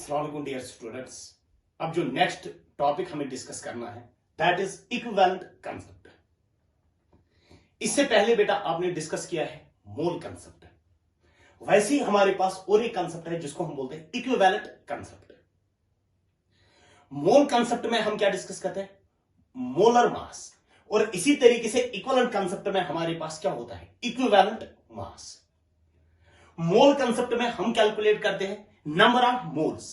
अस्सलाम वालेकुम dear students. अब जो नेक्स्ट टॉपिक हमें डिस्कस करना है दैट इज इक्विवेलेंट कंसेप्ट। इससे पहले बेटा आपने डिस्कस किया है मोल कंसेप्ट। वैसे ही हमारे पास और एक कंसेप्ट है जिसको हम बोलते हैं इक्विवेलेंट कंसेप्ट। मोल कंसेप्ट में हम क्या डिस्कस करते हैं? Molar mass. और इसी तरीके से इक्विवेलेंट कंसेप्ट में हमारे पास क्या होता है? इक्विवेलेंट मास। मोल कंसेप्ट में हम कैलकुलेट करते हैं नंबर ऑफ मोल्स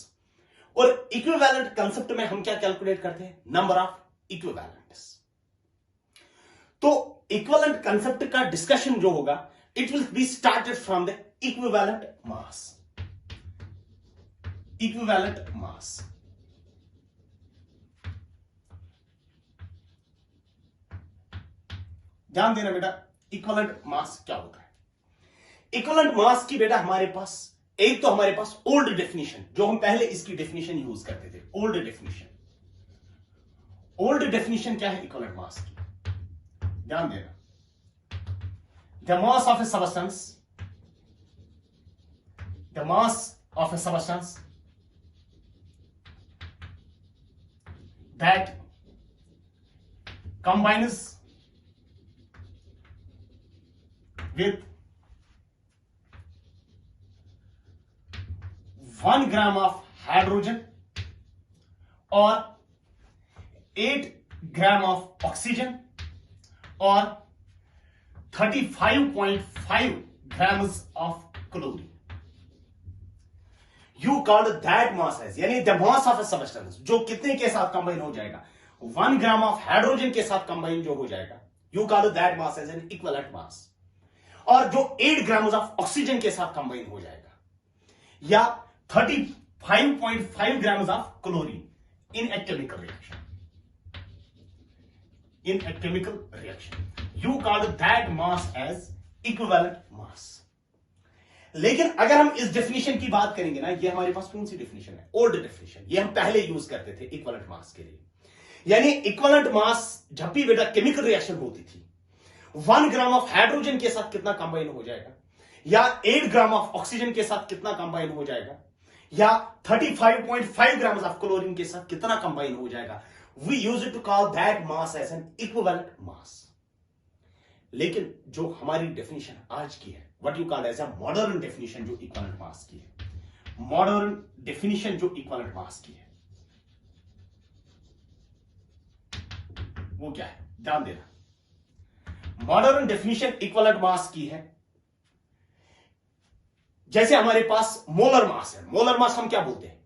और इक्विवेलेंट कंसेप्ट में हम क्या कैलकुलेट करते हैं? Number of equivalents. तो इक्विवेलेंट कंसेप्ट का डिस्कशन जो होगा it will be started from the equivalent mass. Equivalent mass ध्यान देना बेटा, इक्विवेलेंट मास क्या होता है? इक्विवेलेंट मास की बेटा हमारे पास एक तो हमारे पास ओल्ड डेफिनेशन, जो हम पहले इसकी डेफिनेशन यूज करते थे, ओल्ड डेफिनेशन। ओल्ड डेफिनेशन क्या है इक्विवेलेंट मास की? ध्यान देना, the mass of A substance, the mass of A substance that combines with 1 gram of hydrogen or 8 gram of oxygen or 35.5 grams of chlorine. You called that mass as, यानी the mass of a substance, जो कितने के साथ combine हो जाएगा? 1 gram of hydrogen के साथ combine जो हो जाएगा, you call that mass as an equivalent mass. और जो 8 ग्राम ऑफ ऑक्सीजन के साथ कंबाइन हो जाएगा, या 35.5 grams of chlorine in a chemical reaction. In a chemical reaction, you call that mass as equivalent mass. लेकिन अगर हम इस डेफिनेशन की बात करेंगे ना, ये हमारे पास कौन सी डेफिनेशन है? Old definition. ये हम पहले यूज करते थे इक्विवेलेंट मास के लिए। यानी इक्विवेलेंट मास जब भी बेटा केमिकल रिएक्शन होती थी, 1 ग्राम ऑफ हाइड्रोजन के साथ कितना कंबाइन हो जाएगा, या 8 ग्राम ऑफ ऑक्सीजन के साथ कितना कंबाइन हो जाएगा, या 35.5 ग्राम ऑफ क्लोरीन के साथ कितना कंबाइन हो जाएगा, we use to call that mass as an equivalent mass. लेकिन जो हमारी डेफिनेशन आज की है, what you call as a modern definition, जो इक्विवेलेंट मास की है, मॉडर्न डेफिनेशन जो इक्विवेलेंट मास की है, वो क्या है? ध्यान देना, मॉडर्न डेफिनेशन इक्विवेलेंट मास की है, जैसे हमारे पास मोलर मास है। मोलर मास हम क्या बोलते हैं?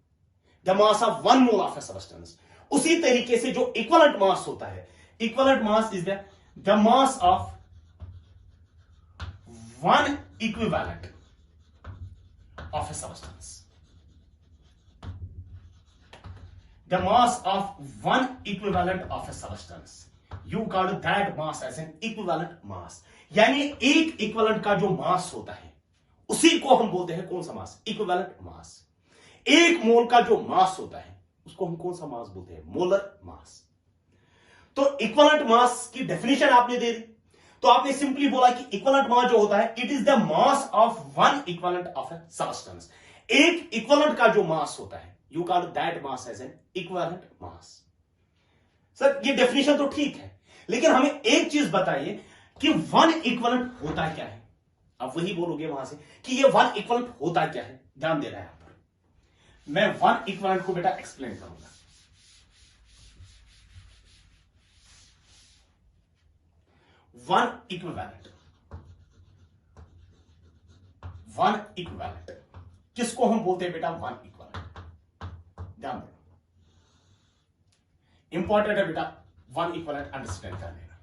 The mass of 1 mole of a substance. उसी तरीके से जो इक्विवेलेंट मास होता है, equivalent mass is the mass of 1 equivalent of a substance. The mass of 1 equivalent of a substance, you call that mass as an equivalent mass. यानी एक equivalent का जो मास होता है उसी को हम बोलते हैं कौन सा मास? Equivalent mass. एक मोल का जो मास होता है उसको हम कौन सा मास बोलते हैं? Molar mass. तो इक्विवेलेंट मास की डेफिनेशन आपने दे दी, तो आपने सिंपली बोला कि इक्विवेलेंट मास जो होता है it is the mass of 1 equivalent of a substance. एक इक्विवेलेंट का जो मास होता है, you call that mass as an equivalent mass. Sir ये डेफिनेशन तो ठीक है, लेकिन हमें एक चीज बताइए कि 1 इक्विवेलेंट होता क्या है? आप वही बोलोगे वहां से कि ये 1 इक्विवेलेंट होता क्या है। ध्यान देना है यहां पर, मैं 1 इक्विवेलेंट को बेटा एक्सप्लेन करूंगा। 1 इक्विवेलेंट, 1 इक्विवेलेंट किसको हम बोलते हैं बेटा? 1 इक्विवेलेंट। ध्यान देना, इंपॉर्टेंट है बेटा 1 इक्विवेलेंट अंडरस्टैंड कर लेना।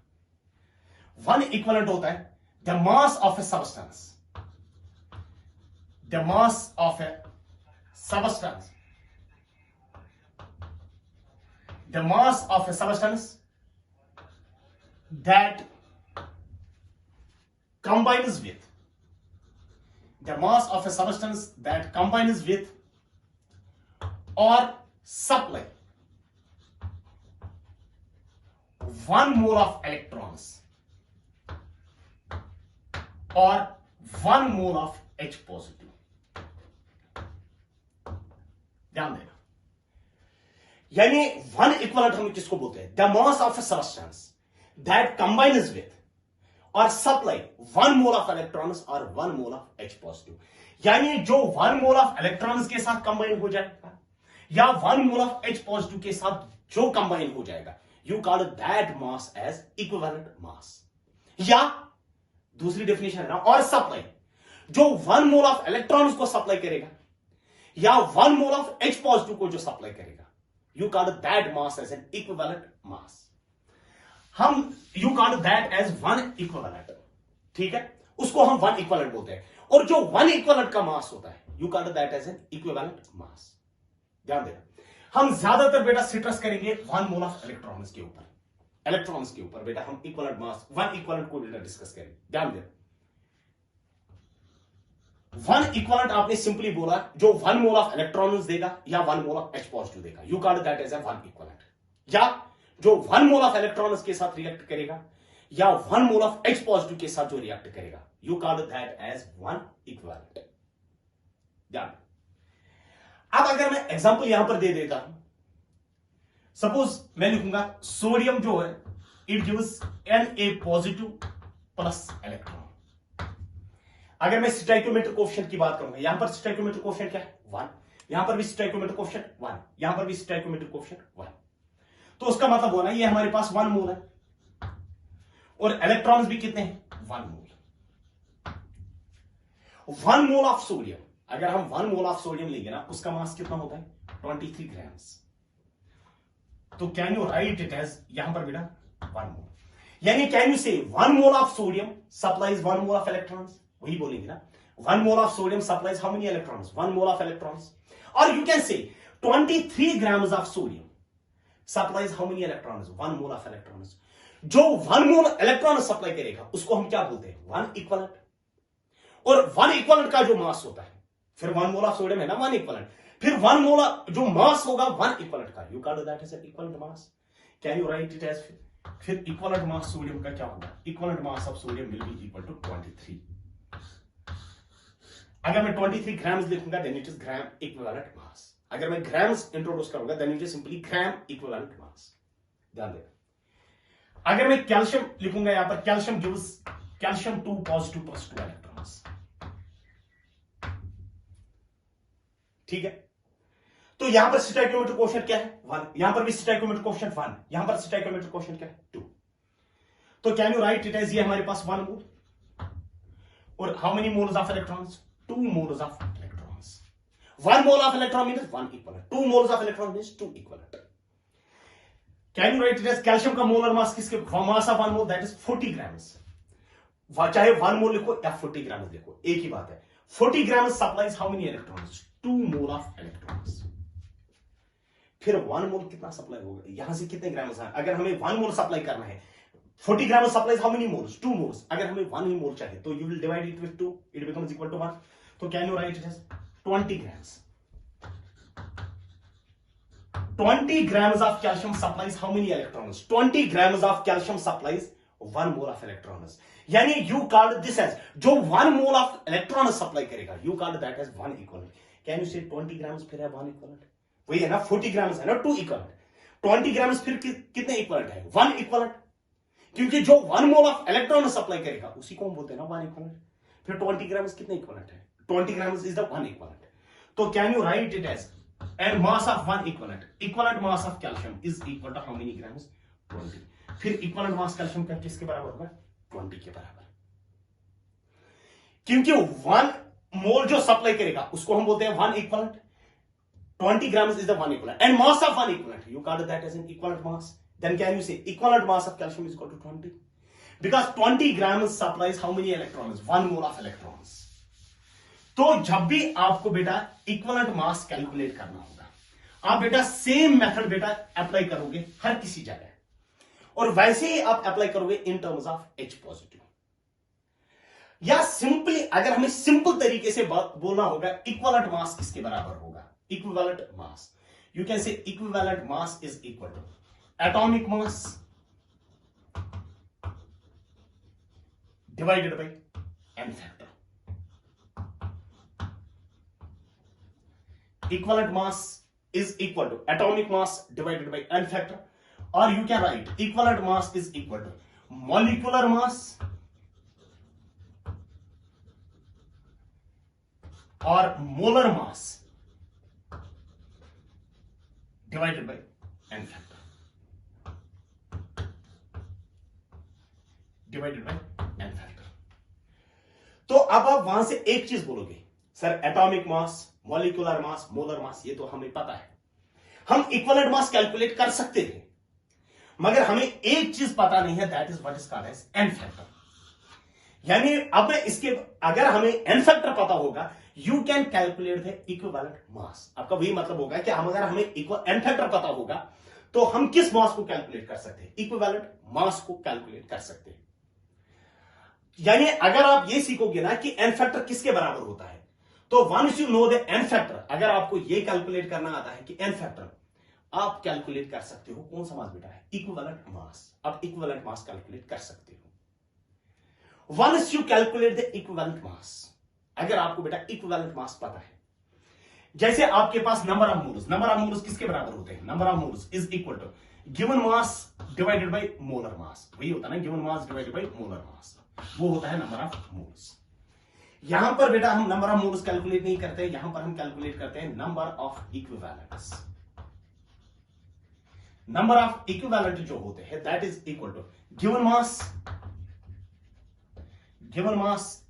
1 इक्विवेलेंट होता है the mass of A substance, the mass of A substance, the mass of A substance that combines with, the mass of a substance that combines with or supply 1 mole of electrons or 1 mole of H positive. ध्यान देना, यानी one equivalent हम किसको बोलते हैं? The mass of A substance that combines with और supply 1 mole of electrons और 1 mole of H positive, यानी जो 1 मोल ऑफ इलेक्ट्रॉन्स के साथ कंबाइन हो जाएगा या 1 मोल ऑफ H पॉजिटिव के साथ जो कंबाइन हो जाएगा, you call that mass as equivalent mass. या दूसरी डेफिनेशन है ना, और सप्लाई जो 1 मोल ऑफ इलेक्ट्रॉन्स को सप्लाई करेगा या 1 मोल ऑफ H पॉजिटिव को जो सप्लाई करेगा, you call that mass as an equivalent mass. हम you call that as one equivalent, ठीक है, उसको हम वन इक्विवेलेंट बोलते हैं। और जो वन इक्विवेलेंट का मास होता है, you call that as an equivalent mass. ध्यान देना, हम ज्यादातर बेटा स्ट्रेस करेंगे 1 मोल ऑफ इलेक्ट्रॉन्स के ऊपर, बेटा हम इक्विवेलेंट मास वन इक्विवेलेंट को बेटा डिस्कस करेंगे। ध्यान देना, वन इक्विवेलेंट आपने सिंपली बोला जो 1 मोल ऑफ इलेक्ट्रॉन्स देगा या 1 मोल ऑफ H पॉजिटिव देगा, you call that as a one equivalent. या जो 1 मोल ऑफ इलेक्ट्रॉन्स के साथ रिएक्ट करेगा या 1 मोल ऑफ H पॉजिटिव के साथ जो रिएक्ट करेगा, you call that as one equivalent. ध्यान, अब अगर मैं एग्जांपल यहां पर दे देता हूं, सपोज मैं लिखूंगा सोडियम जो है it gives Na positive plus electron. अगर मैं स्टोइकियोमेट्रिक कोएफिशिएंट की बात करूंगा, यहां पर स्टोइकियोमेट्रिक कोएफिशिएंट क्या है? 1। यहां पर भी स्टोइकियोमेट्रिक कोएफिशिएंट 1, यहां पर भी स्टोइकियोमेट्रिक कोएफिशिएंट 1। तो उसका मतलब होना ये हमारे पास 1 मोल है और इलेक्ट्रॉन्स भी कितने हैं? 1 मोल। 1 मोल ऑफ सोडियम, अगर हम 1 मोल ऑफ सोडियम लेंगे ना, उसका मास कितना होता है? 23 ग्राम्स। तो can you write it as, यहां पर बेटा 1 मोल, यानी can you say 1 mole of sodium supplies 1 mole of electrons, वही बोलेंगे ना, 1 mole of sodium supplies how many electrons? 1 mole of electrons. और you can say 23 grams of sodium supplies how many electrons? 1 mole of electrons. जो 1 मोल electron supply करेगा उसको हम क्या बोलते हैं? 1 इक्विवेलेंट। और 1 इक्विवेलेंट का जो मास होता है, फिर 1 मोल ऑफ सोडियम है ना 1 इक्विवेलेंट, फिर 1 मोल जो मास होगा 1 इक्विवेलेंट का, you call that as an equivalent mass. Can you write it as, फिर इक्विवेलेंट मास सोडियम का क्या होगा? Equivalent mass of sodium will be equal to 23। अगर मैं 23 ग्राम्स लिखूंगा then it is gram equivalent mass. अगर मैं ग्राम्स इंट्रोड्यूस करूंगा then it is simply gram equivalent mass. ध्यान देना, अगर मैं कैल्शियम लिखूंगा यहां पर, calcium gives calcium 2 positive plus 2 electrons, ठीक है। तो यहां पर स्टोइकियोमेट्रिक कोएफिशिएंट क्या है? 1। यहां पर भी स्टोइकियोमेट्रिक कोएफिशिएंट 1, यहां पर स्टोइकियोमेट्रिक कोएफिशिएंट क्या है? 2। तो can you write it as, ये हमारे पास 1 मोल और how many moles of electrons? 2 moles of electrons. 1 mole of electron means 1 equivalent, 2 moles of electron means 2 equivalent. Can you write it as, calcium का molar mass किसके? Mass of 1 mole that is 40 grams. चाहे 1 मोल लिखो या 40 grams लिखो, एक ही बात है। 40 grams supplies how many electrons? 2 mole of electrons. फिर 1 मोल कितना सप्लाई होगा? यहां से कितने ग्राम्स है? अगर हमें 1 मोल सप्लाई करना है, 40 gram supplies how many moles? 2 moles. अगर हमें 1 ही मोल चाहिए तो you will divide it with 2, it becomes equal to 1। तो can you write it as 20 grams. 20 grams of calcium supplies how many electrons? 20 grams of calcium supplies 1 mole of electrons. यानी you called this as, जो 1 mole of electron supply करेगा, you called that as 1 equivalent. Can you say 20 grams फिर है 1 equivalent? वही है ना, 40 grams है ना 2 equivalent. 20 grams फिर कितने equivalent है? 1 equivalent. क्योंकि जो 1 mole of electron supply करेगा उसी को हम बोलते हैं ना 1 equivalent. फिर 20 grams कितने equivalent है? 20 grams is the 1 equivalent. तो can you write it as, and mass of 1 equivalent mass of calcium is equal to how many grams? 20. फिर equivalent mass calcium का किसके बराबर होगा? 20 के बराबर। क्योंकि 1 मोल जो सप्लाई करेगा उसको हम बोलते हैं 1 equivalent. 20 grams is the 1 equivalent and mass of 1 equivalent, you call that as an equivalent mass. Then can you say equivalent mass of calcium is equal to 20? Because 20 grams supplies how many electrons? 1 mole of electrons. तो जब भी आपको बेटा equivalent mass calculate करना होगा, आप बेटा same method बेटा अप्लाई करोगे हर किसी जगह, और वैसे ही आप अप्लाई करोगे in terms of H positive. या सिंपली अगर हमें सिंपल तरीके से बोलना होगा इक्विवेलेंट मास किसके बराबर होगा? Equivalent mass, you can say equivalent mass is equal to atomic mass divided by n factor. Equivalent mass is equal to atomic mass divided by n factor, or you can write equivalent mass is equal to molecular mass or molar mass divided by n factor, divided by n factor. तो अब आप वहां से एक चीज बोलोगे, sir atomic mass, molecular mass, molar mass, ये तो हमें पता है, हम इक्विवेलेंट मास कैलकुलेट कर सकते हैं, मगर हमें एक चीज पता नहीं है, that is what is called as n factor. यानी अब इसके अगर हमें n फैक्टर पता होगा, you can calculate the equivalent mass. आपका वही मतलब होगा कि हम अगर हमें n फैक्टर पता होगा तो हम किस मास को कैलकुलेट कर सकते हैं, इक्विवेलेंट मास को कैलकुलेट कर सकते हैं। यानी अगर आप ये सीखोगे ना कि n फैक्टर किसके बराबर होता है, तो once you know the n factor, अगर आपको ये कैलकुलेट करना आता है कि n फैक्टर, आप कैलकुलेट कर सकते हो कौन सा मास बेटा है, इक्विवेलेंट मास। आप इक्विवेलेंट मास कैलकुलेट कर सकते हो once you calculate the equivalent mass. अगर आपको बेटा इक्विवेलेंट मास पता है, जैसे आपके पास नंबर ऑफ मोल्स किसके बराबर होते हैं, number of moles is equal to given mass divided by molar mass. वही होता है ना, given mass divided by molar mass, वो होता है नंबर ऑफ मोल्स। यहां पर बेटा हम नंबर ऑफ मोल्स कैलकुलेट नहीं करते, यहां पर हम कैलकुलेट करते हैं number of equivalents. Number of equivalent जो होते हैं that is equal to given mass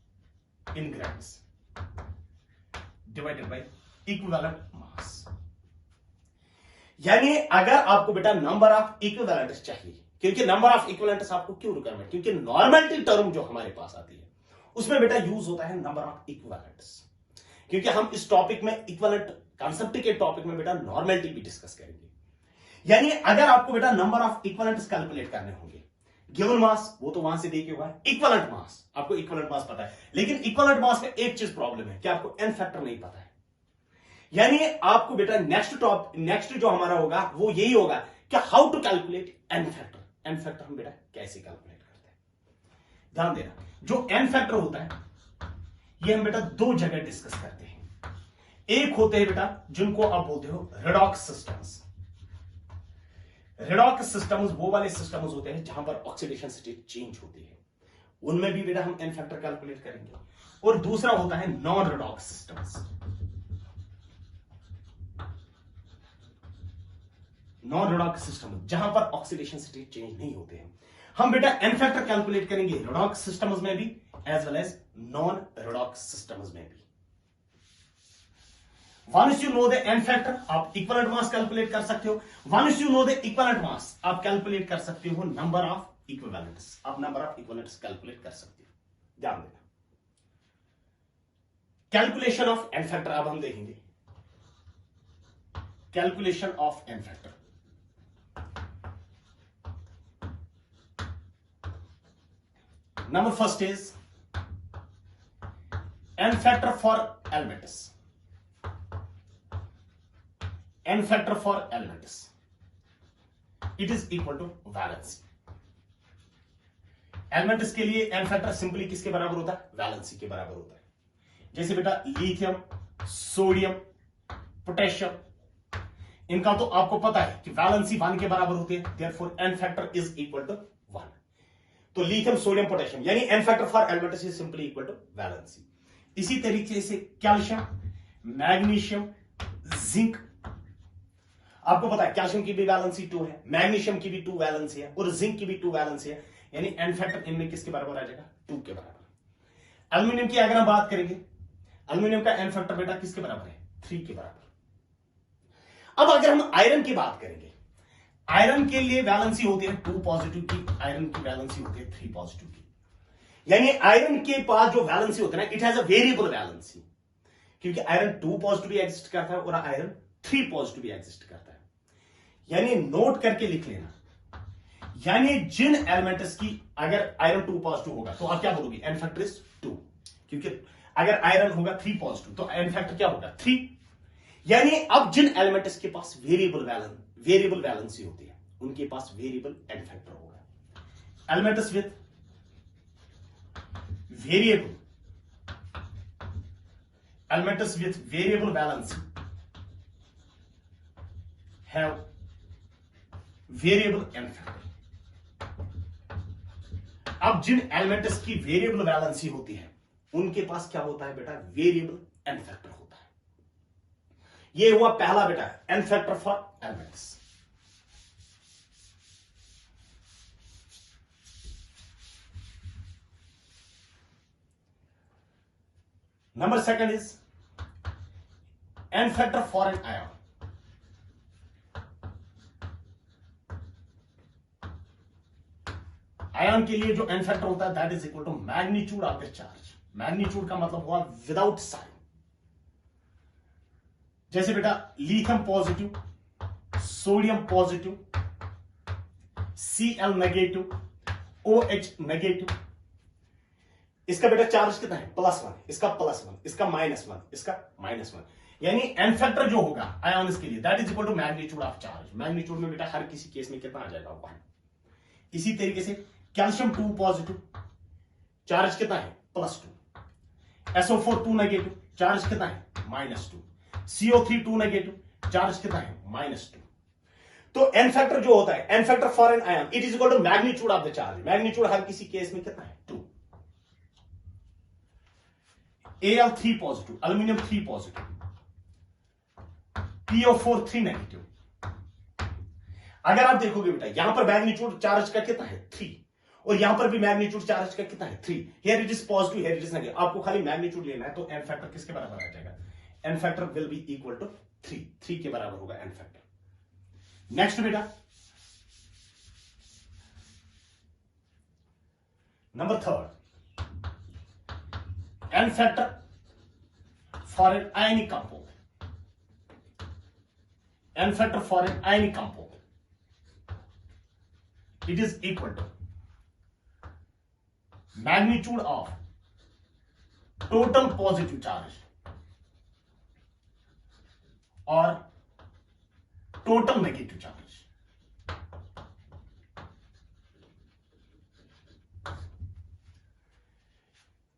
in grams divided by equivalent mass. यानी अगर आपको बेटा नंबर ऑफ इक्विवेलेंट्स चाहिए, क्योंकि नंबर ऑफ इक्विवेलेंट्स आपको क्यों रिक्वायरमेंट, क्योंकि नॉर्मलिटी टर्म जो हमारे पास आती है उसमें बेटा यूज होता है नंबर ऑफ इक्विवेलेंट्स, क्योंकि हम इस टॉपिक में इक्विवेलेंट कांसेप्ट के टॉपिक में बेटा नॉर्मलिटी भी डिस्कस करेंगे। यानी अगर आपको बेटा नंबर ऑफ इक्विवेलेंट्स कैलकुलेट करने होंगे, गिवन मास वो तो वहां से देखिए हुआ है, इक्विवेलेंट मास आपको इक्विवेलेंट मास पता है, लेकिन इक्विवेलेंट मास में एक चीज प्रॉब्लम है कि आपको n फैक्टर नहीं पता है। यानी आपको बेटा नेक्स्ट जो हमारा होगा वो यही होगा कि how to calculate n factor. n factor हम बेटा कैसे कैलकुलेट करते हैं, ध्यान देना। जो n फैक्टर होता है ये हम बेटा दो जगह डिस्कस करते हैं। एक होते हैं बेटा जिनको आप बोलते हो रेडॉक्स सिस्टम्स। रेडॉक्स सिस्टम्स वो वाले सिस्टम्स होते हैं जहां पर ऑक्सीडेशन स्टेट चेंज होती है, उनमें भी बेटा हम n फैक्टर कैलकुलेट करेंगे। और दूसरा होता है non redox systems. Non redox system जहां पर ऑक्सीडेशन स्टेट चेंज नहीं होते हैं, हम बेटा n फैक्टर कैलकुलेट करेंगे रेडॉक्स सिस्टम्स में भी as well as non redox systems में भी। Once you know the n factor, आप इक्विवेलेंट मास कैलकुलेट कर सकते हो। Once you know the equivalent mass, आप कैलकुलेट कर सकते हो नंबर ऑफ इक्विवेलेंट्स। आप नंबर ऑफ इक्विवेलेंट्स कैलकुलेट कर सकते हो, ध्यान देना। कैलकुलेशन ऑफ n फैक्टर अब हम देखेंगे। Calculation of n factor, number first is n factor for elements. n factor for elements, it is equal to valency. Elements के लिए n फैक्टर सिंपली किसके बराबर होता है, वैलेंसी के बराबर होता है। जैसे बेटा लिथियम, सोडियम, पोटेशियम, इनका तो आपको पता है कि वैलेंसी 1 के बराबर होती है, therefore n factor is equal to 1। तो लिथियम, सोडियम, पोटेशियम यानी n factor for elements is simply equal to valency. इसी तरीके से कैल्शियम, मैग्नीशियम, जिंक, आपको पता है कैल्शियम की भी वैलेंसी 2 है, मैग्नीशियम की भी 2 वैलेंसी है और जिंक की भी 2 वैलेंसी है, यानी n फैक्टर इनमें किसके बराबर आ जाएगा, 2 के बराबर। एल्यूमिनियम की अगर हम बात करेंगे, एल्यूमिनियम का n फैक्टर बेटा किसके बराबर है, 3 के बराबर। अब अगर हम आयरन की बात करेंगे, आयरन के लिए वैलेंसी होती है 2 पॉजिटिव की, आयरन की वैलेंसी होती है 3 पॉजिटिव की। यानी आयरन के पास जो वैलेंसी होता है ना, it has a variable valency, क्योंकि आयरन 2 पॉजिटिव भी एग्जिस्ट करता है और आयरन 3 पॉजिटिव भी एग्जिस्ट करता है। यानी नोट करके लिख लेना, यानी जिन एलिमेंट्स की अगर आयरन 2 पॉजिटिव होगा तो आप क्या बोलोगे, n फैक्टर इज 2, क्योंकि अगर आयरन होगा 3 पॉजिटिव तो n फैक्टर क्या होगा, 3। यानी अब जिन एलिमेंट्स के पास वेरिएबल वैलेंसी होती है उनके पास वेरिएबल n फैक्टर होगा। Elements with variable valency have variable n factor. अब जिन एलिमेंट्स की वेरिएबल वैलेंसी होती है उनके पास क्या होता है बेटा, वेरिएबल एन फैक्टर होता है। ये हुआ पहला बेटा n factor for elements. Number second is n factor for an ion. Ion के लिए जो एन फैक्टर होता है that is equal to magnitude of the charge. Magnitude का मतलब हुआ विदाउट साइन। जैसे बेटा lithium positive, sodium positive, Cl negative, OH negative, इसका बेटा चार्ज कितना है, +1, इसका +1, इसका -1, इसका -1। यानी एन फैक्टर जो होगा आयन्स के लिए that is equal to magnitude of charge. Magnitude में बेटा हर किसी केस में कितना आ जाएगा, 1। इसी तरीके से कैल्शियम 2 पॉजिटिव, चार्ज कितना है, +2। SO4 2 नेगेटिव, चार्ज कितना है, -2। CO3 2 नेगेटिव, चार्ज कितना है, -2। तो एन फैक्टर जो होता है, n factor for an ion it is equal to magnitude of the charge. Magnitude हर किसी केस में कितना है, 2। Al3 positive, aluminium 3 positive, PO4 3 negative. अगर आप देखोगे बेटा यहां पर मैग्नीट्यूड चार्ज का कितना है, 3, और यहां पर भी मैग्नीट्यूड चार्ज का कितना है, 3। Here it is positive, here it is negative. आपको खाली मैग्नीट्यूड लेना है तो एन फैक्टर किसके बराबर आ जाएगा, n factor will be equal to 3 के बराबर होगा एन फैक्टर। नेक्स्ट बेटा number 3, n factor for an ionic compound. N factor for an ionic compound it is equal to magnitude of total positive charge और total negative charge.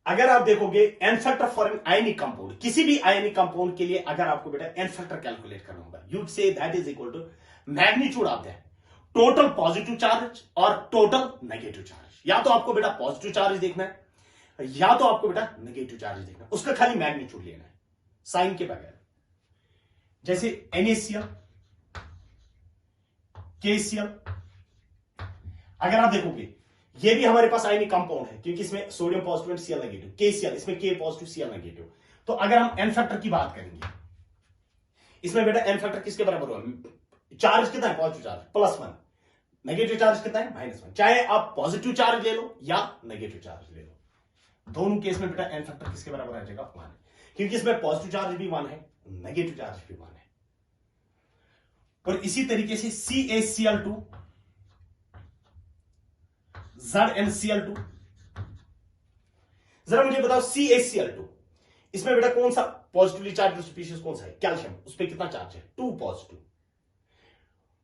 अगर आप देखोगे n factor for an ionic compound, किसी भी ionic compound के लिए अगर आपको बेटा एन फैक्टर कैलकुलेट करना होगा, you say that is equal to magnitude of that total positive charge और टोटल नेगेटिव चार्ज। या तो आपको बेटा पॉजिटिव चार्ज देखना है या तो आपको बेटा नेगेटिव चार्ज देखना है, उसका खाली मैग्नीट्यूड लेना है साइन के बगैर। जैसे NaCl, KCl, अगर आप देखोगे ये भी हमारे पास आयनिक कंपाउंड है क्योंकि इसमें sodium positive and Cl negative, KCl इसमें K पॉजिटिव Cl नेगेटिव। तो अगर हम एन फैक्टर की बात करेंगे इसमें बेटा एन फैक्टर किसके बराबर होगा, चार्ज कितना है, पॉजिटिव चार्ज +1, नेगेटिव चार्ज कितना है, -1। चाहे आप पॉजिटिव चार्ज ले लो या नेगेटिव चार्ज ले लो, दोनों केस में बेटा एन फैक्टर किसके बराबर आ जाएगा, 1, क्योंकि इसमें पॉजिटिव चार्ज भी 1 है, नेगेटिव चार्ज भी 1 है। और इसी तरीके से CaCl2, ZnCl2। जरा मुझे बताओ CaCl2 इसमें बेटा कौन सा पॉजिटिवली चार्ज स्पीशीज कौन सा है, कैल्शियम, उस पर कितना चार्ज है, 2 पॉजिटिव,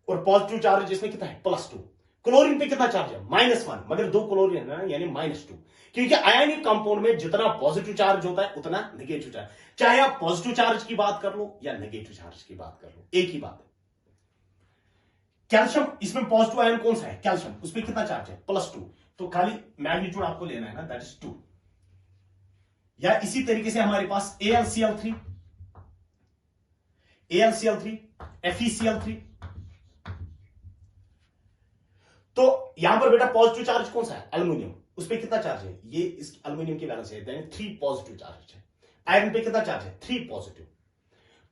और पॉजिटिव चार्ज इसमें कितना है, +2। क्लोरीन पे कितना चार्ज है, -1, मगर 2 क्लोरीन है ना, यानी -2। क्योंकि आयनिक कंपाउंड में जितना पॉजिटिव चार्ज होता है उतना नेगेटिव चार्ज, चाहे आप पॉजिटिव चार्ज की बात कर लो या नेगेटिव चार्ज की बात कर लो, एक ही बात है। कैल्शियम इसमें पॉजिटिव आयन कौन सा है, कैल्शियम, उस पर कितना चार्ज है, +2। तो खाली मैग्नीट्यूड आपको लेना है ना, दैट इज 2। या इसी तरीके से हमारे पास AlCl3, FeCl3। तो यहां पर बेटा पॉजिटिव चार्ज कौन सा है, एल्यूमिनियम, उस पर कितना चार्ज है, ये इस एल्यूमिनियम की वैलेंस है, 3 पॉजिटिव चार्ज है। आयरन पे कितना चार्ज है, 3 पॉजिटिव।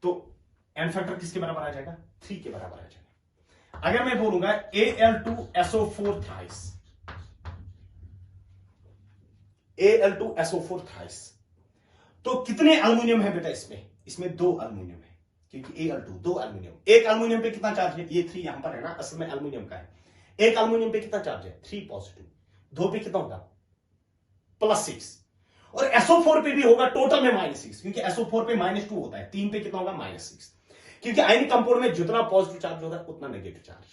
तो एन फैक्टर किसके बराबर आ जाएगा, 3 के बराबर आ जाएगा। अगर मैं बोलूंगा Al2SO4 थ्राइस, Al2SO4 थ्राइस, तो कितने एल्यूमिनियम है बेटा इसमें 2 एल्यूमिनियम है, क्योंकि Al2 2 एल्यूमिनियम। एक एल्यूमिनियम पे कितना चार्ज है, ये 3 यहां पर है ना, असल में एल्यूमिनियम का है। एक एल्यूमिनियम पे कितना चार्ज है, 3 पॉजिटिव, 2 पे कितना होगा, +6, और SO4 पे भी होगा टोटल में -6, क्योंकि SO4 पे -2 होता है, 3 पे कितना होगा, -6, क्योंकि आयनिक कंपाउंड में जितना पॉजिटिव चार्ज होता है उतना नेगेटिव चार्ज।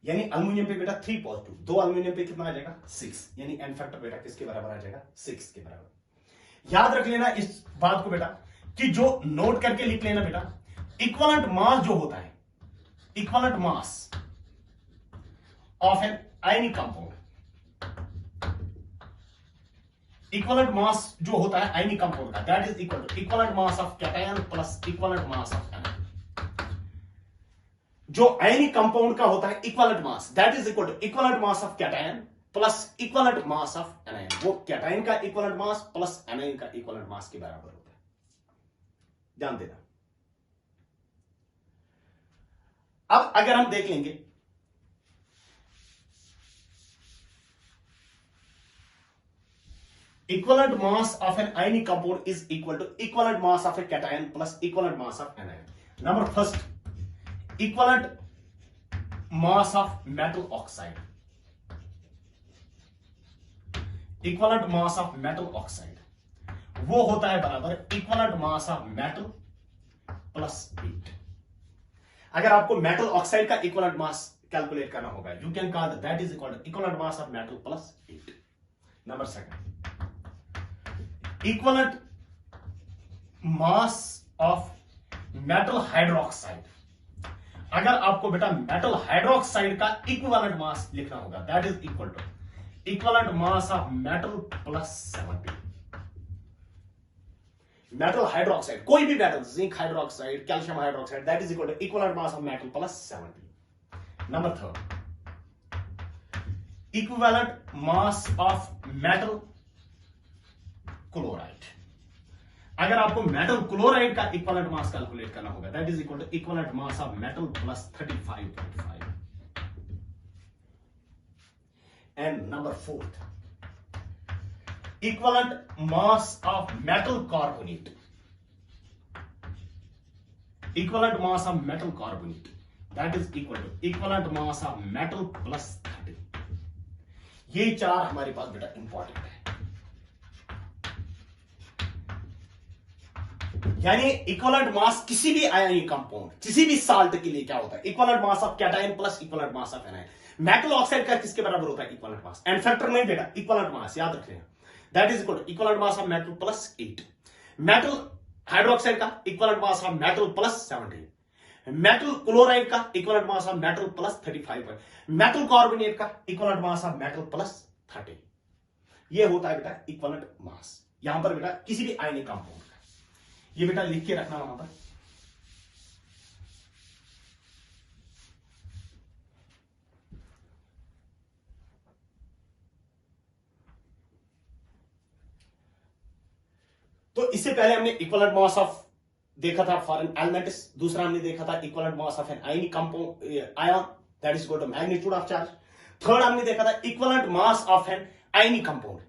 यानी एल्यूमिनियम पे बेटा 3 पॉजिटिव, 2 एल्यूमिनियम पे कितना आ जाएगा, 6, यानी एन फैक्टर बेटा किसके बराबर आ जाएगा, 6 के बराबर। याद रख लेना इस बात को बेटा, कि जो नोट करके लिख लेना बेटा, इक्विवेलेंट मास जो होता है equivalent mass of an ionic compound, equivalent mass जो होता है आयनिक कंपाउंड का, that is equal to equivalent mass of cation plus equivalent mass of anion. जो आयनिक कंपाउंड का होता है equivalent mass, that is equal to equivalent mass of cation plus equivalent mass of anion. वो cation का equivalent mass plus anion का equivalent mass के बराबर होता है, ध्यान देना। अब अगर हम देख लेंगे equivalent mass of an ionic compound is equal to equivalent mass of a cation plus equivalent mass of anion. Number first, equivalent mass of metal oxide. Equivalent mass of metal oxide वो होता है बराबर equivalent mass of metal plus 8। अगर आपको metal oxide का equivalent mass calculate करना होगा, you can call that is equal to equivalent mass of metal plus 8। Number second, equivalent mass of metal hydroxide. अगर आपको बेटा मेटल हाइड्रोक्साइड का equivalent mass लिखना होगा, that is equal to equivalent mass of metal plus 70। Metal hydroxide, कोई भी metal, zinc hydroxide, calcium hydroxide, that is equal to equivalent mass of metal plus 70। Number third, equivalent mass of metal chloride. अगर आपको metal chloride का equivalent mass calculate करना होगा, that is equal to equivalent mass of metal plus 35.5। And number fourth, equivalent mass of metal carbonate. Equivalent mass of metal carbonate that is equal to equivalent mass of metal plus 30। ये चार हमारे पास बेटा important है। यानी equivalent mass किसी भी आयनिक compound, किसी भी साल्ट के लिए क्या होता है, equivalent mass of cation plus equivalent mass of anion. Metal oxide का किसके बराबर होता है, इक्विवेलेंट मास। एंड फैक्टर में बेटा इक्विवेलेंट मास याद रख लेना, that is equal to equivalent mass of metal plus 8। Metal hydroxide का equivalent mass of metal plus 17। Metal chloride का equivalent mass of metal plus 35। Metal carbonate का equivalent mass of metal plus 30। ये होता है बेटा इक्विवेलेंट मास, यहां पर बेटा किसी भी आयनिक कंपाउंड का। ये बेटा लिख के रखना वहां पर। तो इससे पहले हमने इक्विवेलेंट मास ऑफ देखा था फॉर एन एलिमेंट्स, दूसरा हमने देखा था equivalent mass of an ionic compound ion, that is equal to magnitude of charge. Third हमने देखा था equivalent mass of an ionic compound,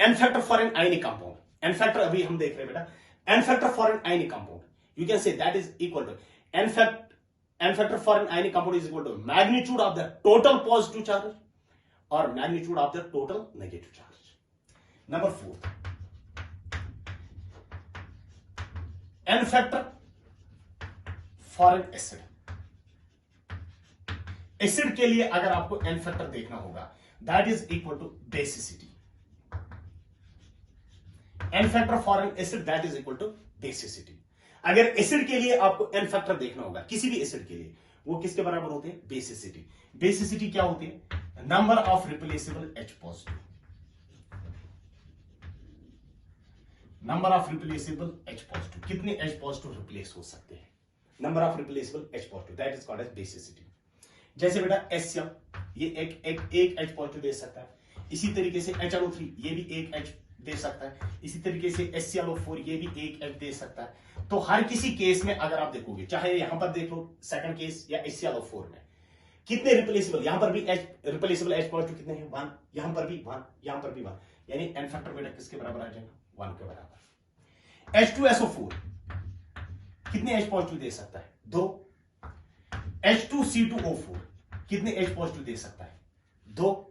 n factor for an ionic compound. N factor अभी हम देख रहे हैं बेटा, n factor for an ionic compound, you can say that is equal to n factor for an ionic compound is equal to magnitude of the total positive charge or magnitude of the total negative charge. Number 4, n factor for an acid. Acid के लिए अगर आपको n factor देखना होगा, that is equal to basicity. n factor for an acid that is equal to basicity. अगर acid के लिए आपको n फैक्टर देखना होगा, किसी भी एसिड के लिए, वो किसके बराबर होते हैं, बेसिसिटी। बेसिसिटी क्या होती है, number of replaceable H positive, number of replaceable H positive, कितने H पॉजिटिव रिप्लेस हो सकते हैं, number of replaceable H positive, that is called as basicity. जैसे बेटा HCl, ये एक H पॉजिटिव दे सकता है। इसी तरीके से HNO3 ये भी एक H दे सकता है। इसी तरीके से HClO4 ये भी एक H दे सकता है। तो हर किसी केस में अगर आप देखोगे, चाहे यहां पर देख लो सेकंड केस या HClO4 में, कितने रिप्लेसेबल, यहां पर भी रिप्लेसेबल H पॉजिटिव कितने हैं, 1, यहां पर भी 1, यहां पर भी 1, यानी n फैक्टर बेटा किसके बराबर आ जाएगा, 1 के बराबर। H2SO4 कितने H पॉजिटिव दे सकता है, 2। H2C2O4 कितने H पॉजिटिव दे सकता है, 2।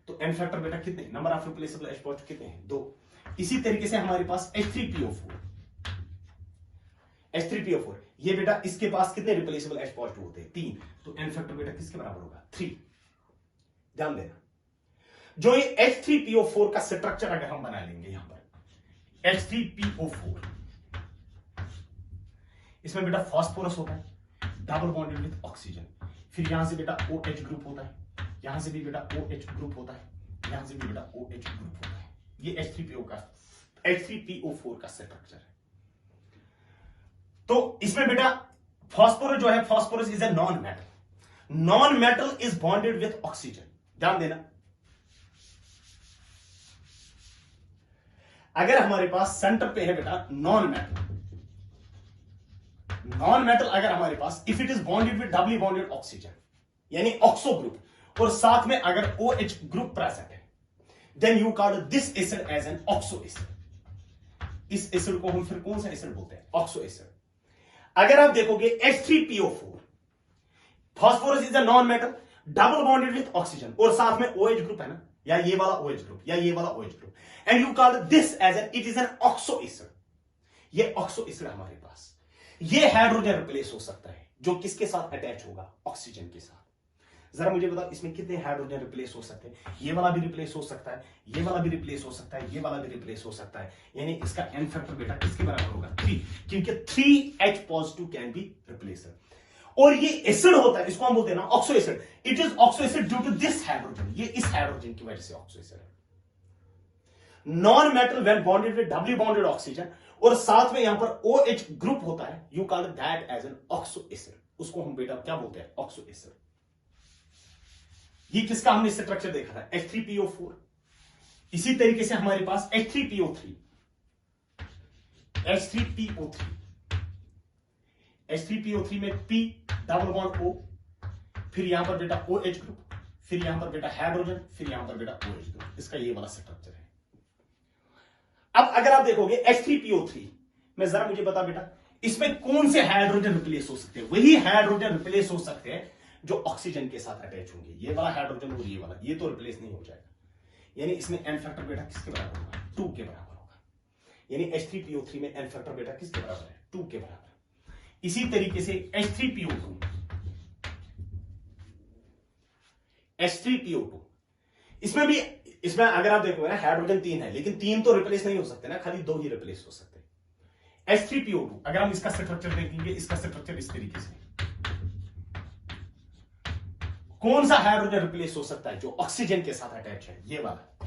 तो n फैक्टर बेटा कितने, number of replaceable H positive कितने हैं, 2। इसी तरीके से हमारे पास H3PO4 ये बेटा इसके पास कितने रिप्लेसेबल H पॉजिटिव होते हैं, 3। तो n फैक्टर बेटा किसके बराबर होगा, 3। ध्यान देना, जो ये H3PO4 का स्ट्रक्चर अगर हम बना लेंगे, यहां पर H3PO4, इसमें बेटा फास्फोरस होता है, डबल बॉन्डेड विथ ऑक्सीजन, फिर यहां से बेटा OH ग्रुप होता है, यहां से भी बेटा OH ग्रुप होता है, यहां से भी बेटा OH ग्रुप होता है। ये H3PO4 का स्ट्रक्चर है। तो इसमें बेटा फास्फोरस जो है, phosphorus is a non metal, non metal is bonded with oxygen. ध्यान देना, अगर हमारे पास सेंटर पे है बेटा नॉन मेटल, नॉन मेटल अगर हमारे पास, if it is bonded with doubly bonded oxygen यानी ऑक्सो ग्रुप, और साथ में अगर OH ग्रुप प्रेजेंट है, then you call this acid as an oxo acid. इस एसिड को हम फिर कौन सा एसिड बोलते हैं? Oxo acid. अगर आप देखोगे H3PO4, phosphorus is a non metal, double bonded with oxygen, और साथ में OH ग्रुप है ना, या ये वाला OH ग्रुप या ये वाला OH group, and you call this as an, it is an oxo acid. ये ऑक्सो एसिड हमारे पास, ये हाइड्रोजन रिप्लेस हो सकता है, जो किसके साथ अटैच होगा? ऑक्सीजन के साथ। जरा मुझे बताओ इसमें कितने हाइड्रोजन रिप्लेस हो सकते हैं? ये वाला भी रिप्लेस हो सकता है, ये वाला भी रिप्लेस हो सकता है, ये वाला भी रिप्लेस हो सकता है, यानी इसका एन फैक्टर बेटा किसके बराबर होगा? 3, क्योंकि 3H positive can be replaced. और ये एसिड होता है, इसको हम बोलते हैं ना oxo acid, it is oxo acid due to this hydrogen, ये इस हाइड्रोजन की वजह से ऑक्सो एसिड है। Non metal when bonded with doubly bonded oxygen, और साथ में यहां पर OH ग्रुप होता है, you call that as an oxo acid, उसको हम बेटा क्या बोलते हैं? Oxo acid. ये किसका हमने स्ट्रक्चर देखा था? H3PO4। इसी तरीके से हमारे पास H3PO3, H3PO3 में P डबल बॉन्ड O, फिर यहां पर बेटा OH ग्रुप, फिर यहां पर बेटा हाइड्रोजन, फिर यहां पर बेटा OH ग्रुप, इसका ये वाला स्ट्रक्चर है। अब अगर आप देखोगे H3PO3 में, जरा मुझे बता बेटा इसमें कौन से हाइड्रोजन रिप्लेस हो सकते हैं? वही हाइड्रोजन रिप्लेस हो सकते हैं जो ऑक्सीजन के साथ अटैच होंगे, ये वाला हाइड्रोजन और ये वाला, ये तो रिप्लेस नहीं हो जाएगा। यानी इसमें एन फैक्टर बेटा किसके बराबर होगा? 2 के बराबर होगा। यानी H3PO3 में एन फैक्टर बेटा किसके बराबर है? 2 के बराबर। इसी तरीके से H3PO2, इसमें भी, इसमें अगर आप देखोगे ना हाइड्रोजन 3 है, लेकिन 3 तो रिप्लेस नहीं हो सकते ना, खाली 2 ही रिप्लेस हो सकते हैं। H3PO2 अगर हम इसका स्ट्रक्चर देखेंगे, इसका स्ट्रक्चर इस तरीके से, कौन सा हाइड्रोजन रिप्लेस हो सकता है? जो ऑक्सीजन के साथ अटैच है, ये वाला,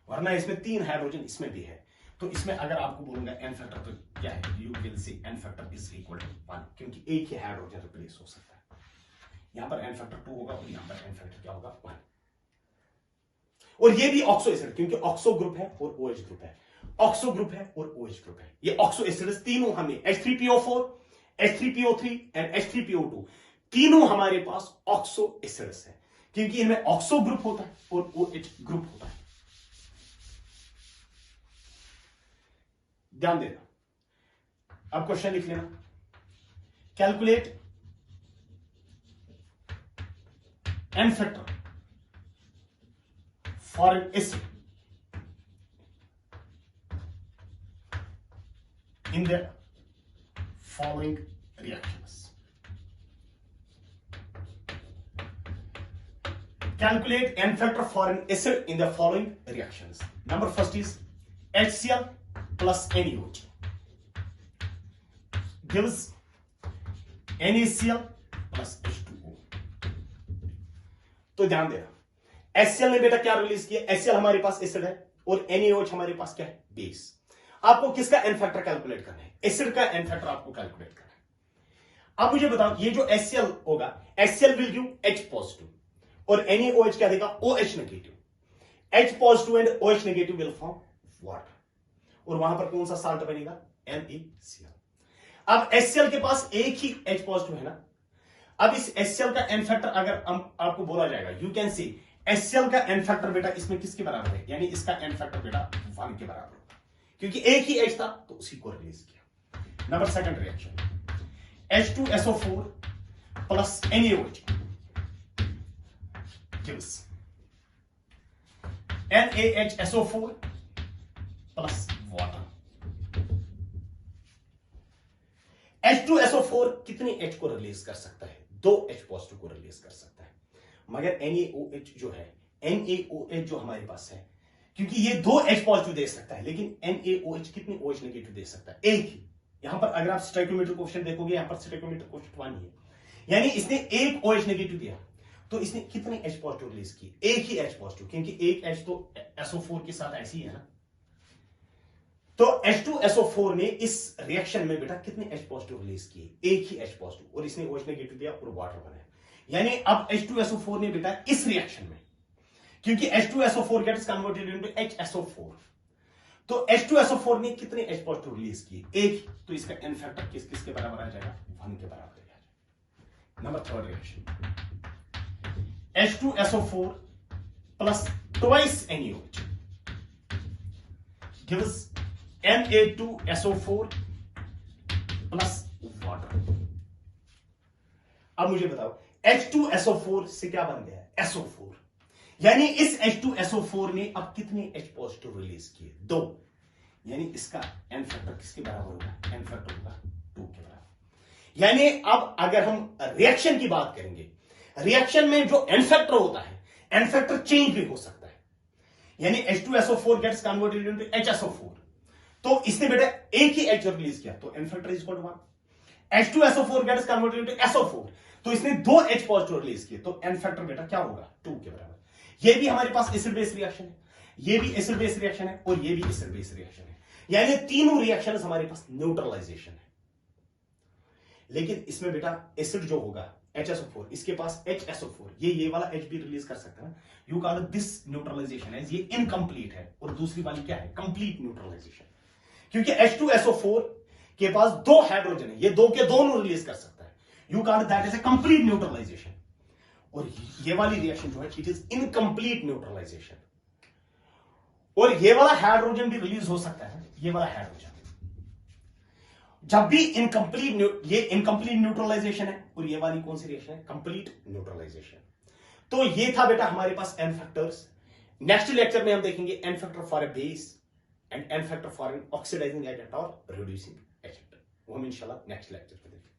वरना इसमें 3 हाइड्रोजन इसमें भी है। तो इसमें अगर आपको बोलूंगा एन फैक्टर तो क्या है? You will say n factor is equal to 1, क्योंकि एक ही हाइड्रोजन रिप्लेस हो सकता है। यहां पर एन फैक्टर 2 होगा और यहां पर एन फैक्टर क्या होगा? 1। और ये भी ऑक्सो एसिड, क्योंकि ऑक्सो ग्रुप है और OH ग्रुप है, ऑक्सो ग्रुप है और OH ग्रुप है। ये ऑक्सो एसिड तीनों हमें H3PO4, H3PO3 एंड H3PO2 तीनों हमारे पास ऑक्सो एसिड्स है, क्योंकि इनमें ऑक्सो ग्रुप होता है और OH ग्रुप होता है। ध्यान देना, अब क्वेश्चन लिख लेना। Calculate n factor for an acid in the following reactions. Calculate n factor for an acid in the following reactions. Number first is HCl plus NaOH gives NaCl plus H2O. तो ध्यान देना, HCl ने बेटा क्या release किया? HCl हमारे पास acid है और NaOH हमारे पास क्या है? बेस। आपको किसका एन फैक्टर कैलकुलेट करना है? एसिड का एन फैक्टर आपको कैलकुलेट करना है। अब मुझे बताओ, ये जो HCl होगा, HCl will give H positive और NaOH क्या देगा? OH negative. H positive and OH negative will form water, और वहां पर कौन सा साल्ट बनेगा? NaCl। अब HCl के पास एक ही H पॉजिटिव है ना, अब इस HCl का एन फैक्टर अगर आपको बोला जाएगा, यू कैन सी HCl का एन फैक्टर बेटा इसमें किसके बराबर है? यानी इसका एन फैक्टर बेटा 1 के बराबर, क्योंकि एक ही H था तो उसी को रिलीज किया। Number second reaction, H2SO4 plus NaOH gives NaHSO4 plus water. H2SO4 कितनी H को रिलीज कर सकता है? 2 H पॉजिटिव को रिलीज कर सकता है, मगर NaOH जो है, NaOH जो हमारे पास है, क्योंकि ये 2 H पॉजिटिव दे सकता है, लेकिन NaOH कितनी OH नेगेटिव दे सकता है? एक ही। यहां पर अगर आप स्टोइकियोमेट्रिक कोएफिशिएंट देखोगे, यहां पर स्टोइकियोमेट्रिक कोएफिशिएंट 1 ही है, यानी इसने एक OH नेगेटिव दिया, तो इसने कितने H पॉजिटिव रिलीज किए? एक ही H पॉजिटिव, क्योंकि एक H तो SO4 के साथ ऐसी है ना। तो H2SO4 ने इस रिएक्शन में बेटा कितने H पॉजिटिव रिलीज किए? एक ही H पॉजिटिव, और इसने OH नेगेटिव दिया और वाटर बनाया। यानी अब H2SO4 ने बेटा इस रिएक्शन में, क्योंकि H2SO4 gets converted into HSO4, तो H2SO4 ने कितने H पॉजिटिव रिलीज किए? एक। तो इसका n फैक्टर किसके बराबर आ जाएगा? 1 के बराबर आ जाएगा। Number third reaction, H2SO4 plus twice NaOH gives Na2SO4 plus water. अब मुझे बताओ H2SO4 से क्या बन गया? SO4। यानी इस H2SO4 ने अब कितने H पॉजिटिव रिलीज किए? 2। यानी इसका n फैक्टर किसके बराबर होगा? n फैक्टर होगा 2 के बराबर। यानी अब अगर हम रिएक्शन की बात करेंगे, रिएक्शन में जो n फैक्टर होता है, n फैक्टर चेंज भी हो सकता है। यानी H2SO4 gets converted into HSO4, तो इसने बेटा एक ही H रिलीज किया, तो n factor is equal to 1। H2SO4 gets converted into SO4, तो इसने 2 H पॉजिटिव रिलीज किए, तो n फैक्टर बेटा क्या होगा? 2 के बराबर। ये भी हमारे पास एसिड बेस रिएक्शन है, ये भी एसिड बेस रिएक्शन है, और ये भी एसिड बेस रिएक्शन है। यानी तीनों रिएक्शन हमारे पास न्यूट्रलाइजेशन है। लेकिन इसमें बेटा एसिड जो होगा HSO4, इसके पास HSO4, ये वाला H भी रिलीज कर सकता है। You call this neutralization as ये इनकंप्लीट है, और दूसरी वाली क्या है? Complete neutralization. क्योंकि H2SO4 के पास 2 हाइड्रोजन है, ये 2 के दोनों रिलीज कर सकता है। You call that is a complete neutralization. और ये वाली रिएक्शन जो है इट इज इनकंप्लीट न्यूट्रलाइजेशन। और ये वाला हाइड्रोजन भी रिलीज हो सकता है, ये वाला हाइड्रोजन जब भी ये इनकंप्लीट न्यूट्रलाइजेशन है, और ये वाली कौन सी रिएक्शन है? Complete neutralization. तो ये था बेटा हमारे पास n फैक्टर्स। नेक्स्ट लेक्चर में हम देखेंगे n factor for a base and n factor for an oxidizing agent और रिड्यूसिंग एजेंट। वो हम इंशाल्लाह नेक्स्ट लेक्चर में देखेंगे।